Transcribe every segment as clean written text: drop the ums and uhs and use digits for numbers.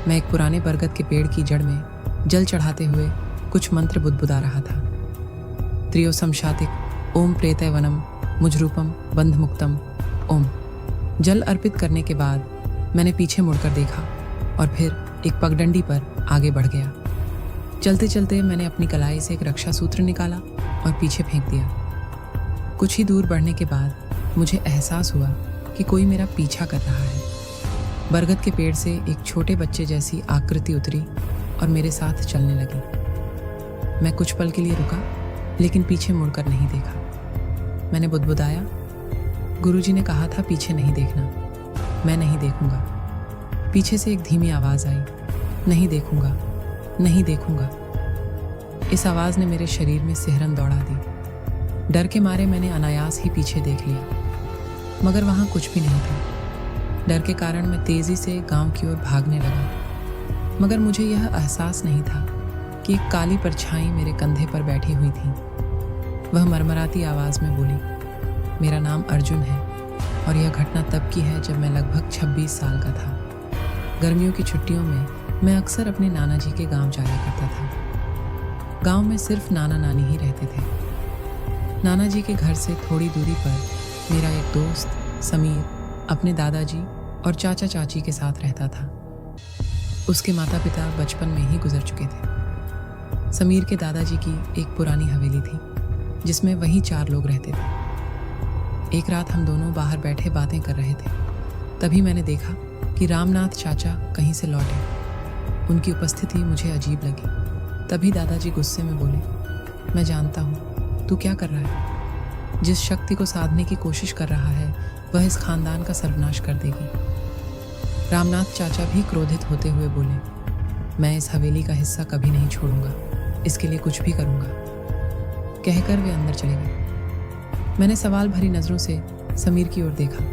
मैं एक पुराने बरगद के पेड़ की जड़ में जल चढ़ाते हुए कुछ मंत्र बुदबुदा रहा था। त्रियोसम शातिक ओम प्रेतय वनम मुजरूपम बंधमुक्तम ओम। जल अर्पित करने के बाद मैंने पीछे मुड़कर देखा और फिर एक पगडंडी पर आगे बढ़ गया। चलते चलते मैंने अपनी कलाई से एक रक्षा सूत्र निकाला और पीछे फेंक दिया। कुछ ही दूर बढ़ने के बाद मुझे एहसास हुआ कि कोई मेरा पीछा कर रहा है। बरगद के पेड़ से एक छोटे बच्चे जैसी आकृति उतरी और मेरे साथ चलने लगी। मैं कुछ पल के लिए रुका, लेकिन पीछे मुड़कर नहीं देखा। मैंने बुदबुदाया, गुरुजी ने कहा था पीछे नहीं देखना। मैं नहीं देखूंगा। पीछे से एक धीमी आवाज आई, नहीं देखूंगा, नहीं देखूंगा। इस आवाज ने मेरे शरीर में सिहरन दौड़ा दी। डर के मारे मैंने अनायास ही पीछे देख लिया, मगर वहां कुछ भी नहीं था। डर के कारण मैं तेजी से गांव की ओर भागने लगा, मगर मुझे यह एहसास नहीं था कि एक काली परछाई मेरे कंधे पर बैठी हुई थी। वह मरमराती आवाज में बोली, मेरा नाम अर्जुन है और यह घटना तब की है जब मैं लगभग 26 साल का था। गर्मियों की छुट्टियों में मैं अक्सर अपने नाना जी के गांव जाया करता था। गांव में सिर्फ नाना नानी ही रहते थे। नाना जी के घर से थोड़ी दूरी पर मेरा एक दोस्त समीर अपने दादाजी और चाचा चाची के साथ रहता था। उसके माता पिता बचपन में ही गुजर चुके थे। समीर के दादाजी की एक पुरानी हवेली थी जिसमें वही 4 लोग रहते थे। एक रात हम दोनों बाहर बैठे बातें कर रहे थे। तभी मैंने देखा कि रामनाथ चाचा कहीं से लौटे। उनकी उपस्थिति मुझे अजीब लगी। तभी दादाजी गुस्से में बोले, मैं जानता हूँ तू क्या कर रहा है। जिस शक्ति को साधने की कोशिश कर रहा है वह इस खानदान का सर्वनाश कर देगी। रामनाथ चाचा भी क्रोधित होते हुए बोले, मैं इस हवेली का हिस्सा कभी नहीं छोड़ूंगा, इसके लिए कुछ भी करूंगा। कहकर वे अंदर चले गए। मैंने सवाल भरी नजरों से समीर की ओर देखा,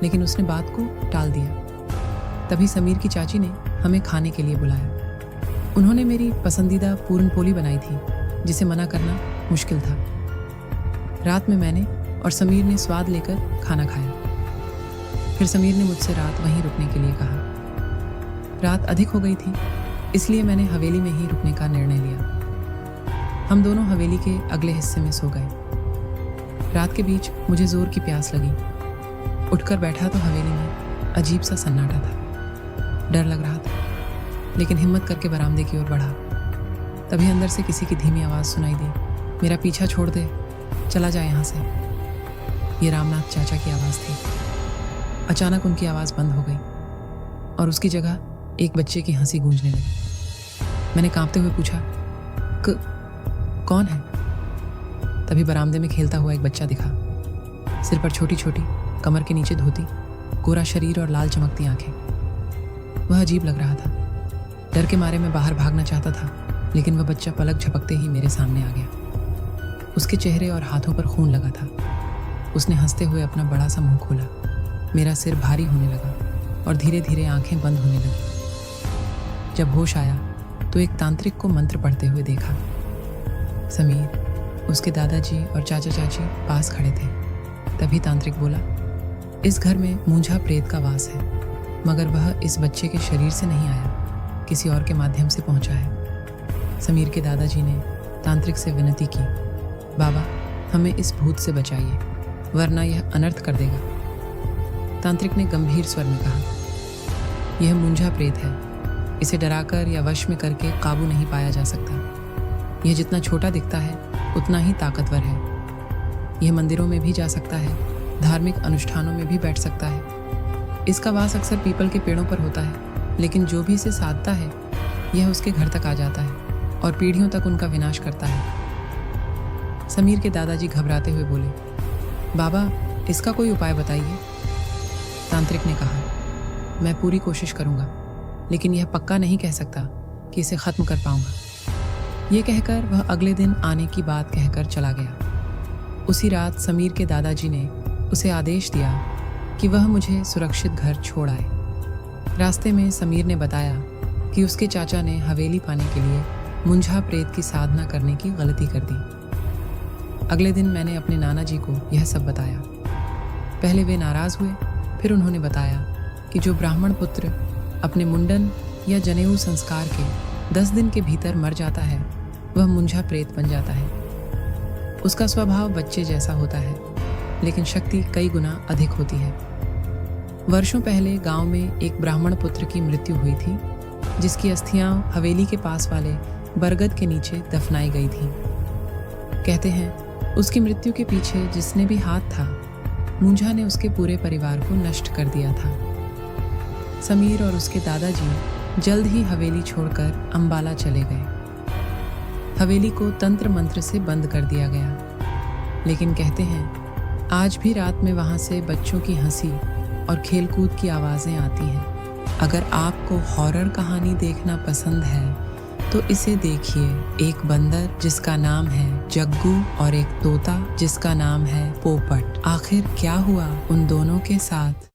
लेकिन उसने बात को टाल दिया। तभी समीर की चाची ने हमें खाने के लिए बुलाया। उन्होंने मेरी पसंदीदा पूरन पोली बनाई थी, जिसे मना करना मुश्किल था। रात में मैंने और समीर ने स्वाद लेकर खाना खाया। फिर समीर ने मुझसे रात वहीं रुकने के लिए कहा। रात अधिक हो गई थी, इसलिए मैंने हवेली में ही रुकने का निर्णय लिया। हम दोनों हवेली के अगले हिस्से में सो गए। रात के बीच मुझे जोर की प्यास लगी। उठकर बैठा तो हवेली में अजीब सा सन्नाटा था। डर लग रहा था, लेकिन हिम्मत करके बरामदे की ओर बढ़ा। तभी अंदर से किसी की धीमी आवाज सुनाई दी, मेरा पीछा छोड़ दे, चला जा यहाँ से। ये रामनाथ चाचा की आवाज थी। अचानक उनकी आवाज बंद हो गई और उसकी जगह एक बच्चे की हंसी गूंजने लगी। मैंने कांपते हुए पूछा, कौन है? तभी बरामदे में खेलता हुआ एक बच्चा दिखा। सिर पर छोटी छोटी, कमर के नीचे धोती, गोरा शरीर और लाल चमकती आंखें। वह अजीब लग रहा था। डर के मारे मैं बाहर भागना चाहता था, लेकिन वह बच्चा पलक झपकते ही मेरे सामने आ गया। उसके चेहरे और हाथों पर खून लगा था। उसने हंसते हुए अपना बड़ा सा मुंह खोला। मेरा सिर भारी होने लगा और धीरे धीरे आंखें बंद होने लगी। जब होश आया तो एक तांत्रिक को मंत्र पढ़ते हुए देखा। समीर, उसके दादाजी और चाचा चाची पास खड़े थे। तभी तांत्रिक बोला, इस घर में मूंझा प्रेत का वास है, मगर वह इस बच्चे के शरीर से नहीं आया, किसी और के माध्यम से पहुंचा है। समीर के दादाजी ने तांत्रिक से विनती की, बाबा हमें इस भूत से बचाइए, वरना यह अनर्थ कर देगा। तांत्रिक ने गंभीर स्वर में कहा, यह मूंझा प्रेत है, इसे डराकर या वश में करके काबू नहीं पाया जा सकता। यह जितना छोटा दिखता है उतना ही ताकतवर है। यह मंदिरों में भी जा सकता है, धार्मिक अनुष्ठानों में भी बैठ सकता है। इसका वास अक्सर पीपल के पेड़ों पर होता है, लेकिन जो भी इसे साधता है यह उसके घर तक आ जाता है और पीढ़ियों तक उनका विनाश करता है। समीर के दादाजी घबराते हुए बोले, बाबा इसका कोई उपाय बताइए। तांत्रिक ने कहा, मैं पूरी कोशिश करूंगा, लेकिन यह पक्का नहीं कह सकता कि इसे खत्म कर पाऊंगा। ये कहकर वह अगले दिन आने की बात कहकर चला गया। उसी रात समीर के दादाजी ने उसे आदेश दिया कि वह मुझे सुरक्षित घर छोड़ आए। रास्ते में समीर ने बताया कि उसके चाचा ने हवेली पाने के लिए मुंझा प्रेत की साधना करने की गलती कर दी। अगले दिन मैंने अपने नाना जी को यह सब बताया। पहले वे नाराज हुए, फिर उन्होंने बताया कि जो ब्राह्मण पुत्र अपने मुंडन या जनेऊ संस्कार के 10 दिन के भीतर मर जाता है, वह मुंझा प्रेत बन जाता है। उसका स्वभाव बच्चे जैसा होता है, लेकिन शक्ति कई गुना अधिक होती है। वर्षों पहले गांव में एक ब्राह्मण पुत्र की मृत्यु हुई थी, जिसकी अस्थियां हवेली के पास वाले बरगद के नीचे दफनाई गई थीं। कहते हैं उसकी मृत्यु के पीछे जिसने भी हाथ था, मुंझा ने उसके पूरे परिवार को नष्ट कर दिया था। समीर और उसके दादाजी जल्द ही हवेली छोड़कर अंबाला चले गए। हवेली को तंत्र मंत्र से बंद कर दिया गया, लेकिन कहते हैं आज भी रात में वहां से बच्चों की हंसी और खेलकूद की आवाजें आती हैं। अगर आपको हॉरर कहानी देखना पसंद है तो इसे देखिए। एक बंदर जिसका नाम है जग्गू और एक तोता जिसका नाम है पोपट। आखिर क्या हुआ उन दोनों के साथ?